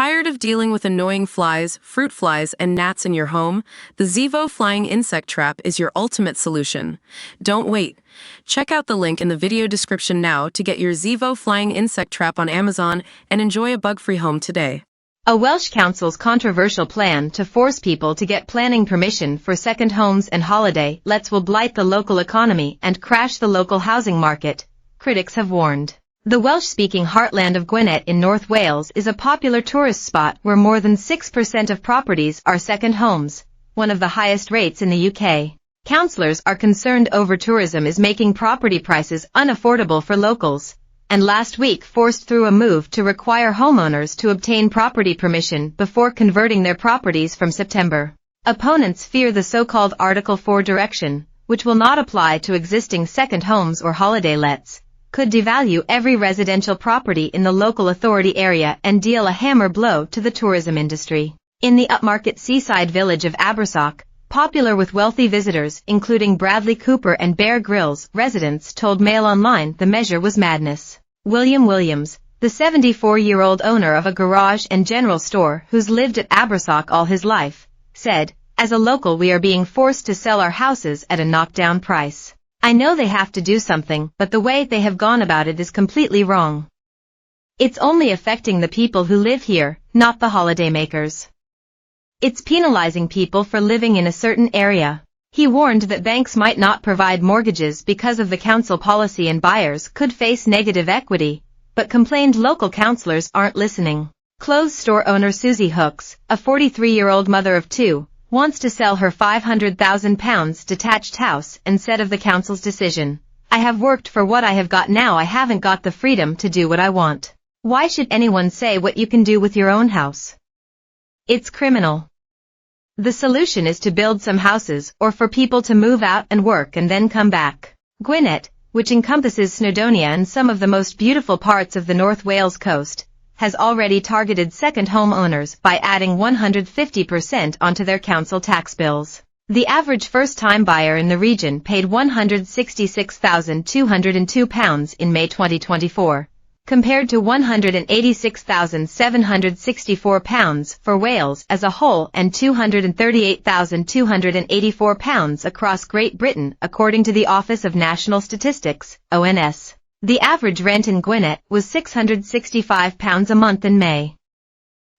Tired of dealing with annoying flies, fruit flies, and gnats in your home? The Zevo Flying Insect Trap is your ultimate solution. Don't wait. Check out the link in the video description now to get your Zevo Flying Insect Trap on Amazon and enjoy a bug-free home today. A Welsh council's controversial plan to force people to get planning permission for second homes and holiday lets will blight the local economy and crash the local housing market, critics have warned. The Welsh-speaking heartland of Gwynedd in North Wales is a popular tourist spot where more than 6% of properties are second homes, one of the highest rates in the UK. Councillors are concerned overtourism is making property prices unaffordable for locals, and last week forced through a move to require homeowners to obtain property permission before converting their properties from September. Opponents fear the so-called Article 4 direction, which will not apply to existing second homes or holiday lets, could devalue every residential property in the local authority area and deal a hammer blow to the tourism industry. In the upmarket seaside village of Abersoch, popular with wealthy visitors including Bradley Cooper and Bear Grylls, residents told Mail Online the measure was madness. William Williams, the 74-year-old owner of a garage and general store who's lived at Abersoch all his life, said, "As a local we are being forced to sell our houses at a knockdown price. I know they have to do something, but the way they have gone about it is completely wrong. It's only affecting the people who live here, not the holidaymakers. It's penalizing people for living in a certain area." He warned that banks might not provide mortgages because of the council policy and buyers could face negative equity, but complained local councillors aren't listening. Clothes store owner Susie Hooks, a 43-year-old mother of two, wants to sell her £500,000 detached house instead of the council's decision. "I have worked for what I have got, now I haven't got the freedom to do what I want. Why should anyone say what you can do with your own house? It's criminal. The solution is to build some houses or for people to move out and work and then come back." Gwynedd, which encompasses Snowdonia and some of the most beautiful parts of the North Wales coast, has already targeted second home owners by adding 150% onto their council tax bills. The average first-time buyer in the region paid £166,202 in May 2024, compared to £186,764 for Wales as a whole and £238,284 across Great Britain, according to the Office of National Statistics, ONS. The average rent in Gwynedd was £665 a month in May.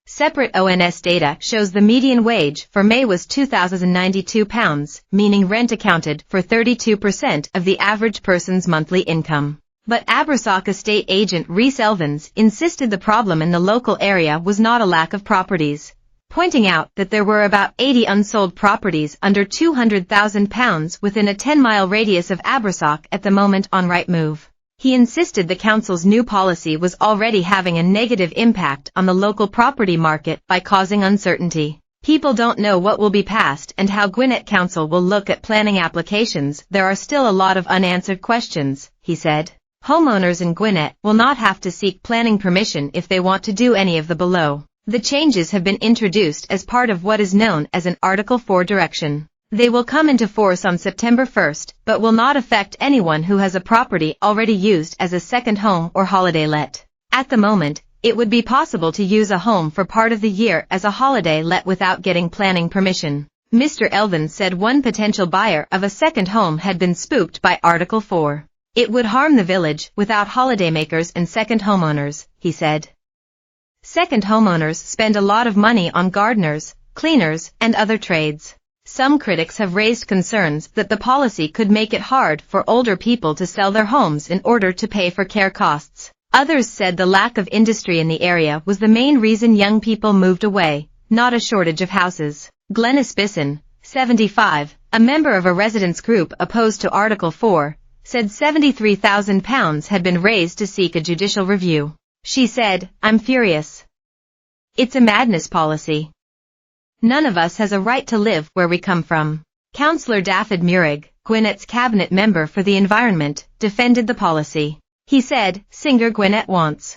Separate ONS data shows the median wage for May was £2,092, meaning rent accounted for 32% of the average person's monthly income. But Abersoch estate agent Rhys Elvins insisted the problem in the local area was not a lack of properties, pointing out that there were about 80 unsold properties under £200,000 within a 10-mile radius of Abersoch at the moment on Rightmove. He insisted the council's new policy was already having a negative impact on the local property market by causing uncertainty. "People don't know what will be passed and how Gwynedd Council will look at planning applications. There are still a lot of unanswered questions," he said. Homeowners in Gwynedd will not have to seek planning permission if they want to do any of the below. The changes have been introduced as part of what is known as an Article 4 direction. They will come into force on September 1st, but will not affect anyone who has a property already used as a second home or holiday let. At the moment, it would be possible to use a home for part of the year as a holiday let without getting planning permission. Mr. Elvin said one potential buyer of a second home had been spooked by Article 4. "It would harm the village without holidaymakers and second homeowners," he said. Second homeowners spend a lot of money on gardeners, cleaners, and other trades. Some critics have raised concerns that the policy could make it hard for older people to sell their homes in order to pay for care costs. Others said the lack of industry in the area was the main reason young people moved away, not a shortage of houses. Glenys Bisson, 75, a member of a residents' group opposed to Article 4, said £73,000 had been raised to seek a judicial review. She said, "I'm furious. It's a madness policy. None of us has a right to live where we come from." Councillor David Murig, Gwynedd's cabinet member for the environment, defended the policy. He said, "Singer Gwynedd wants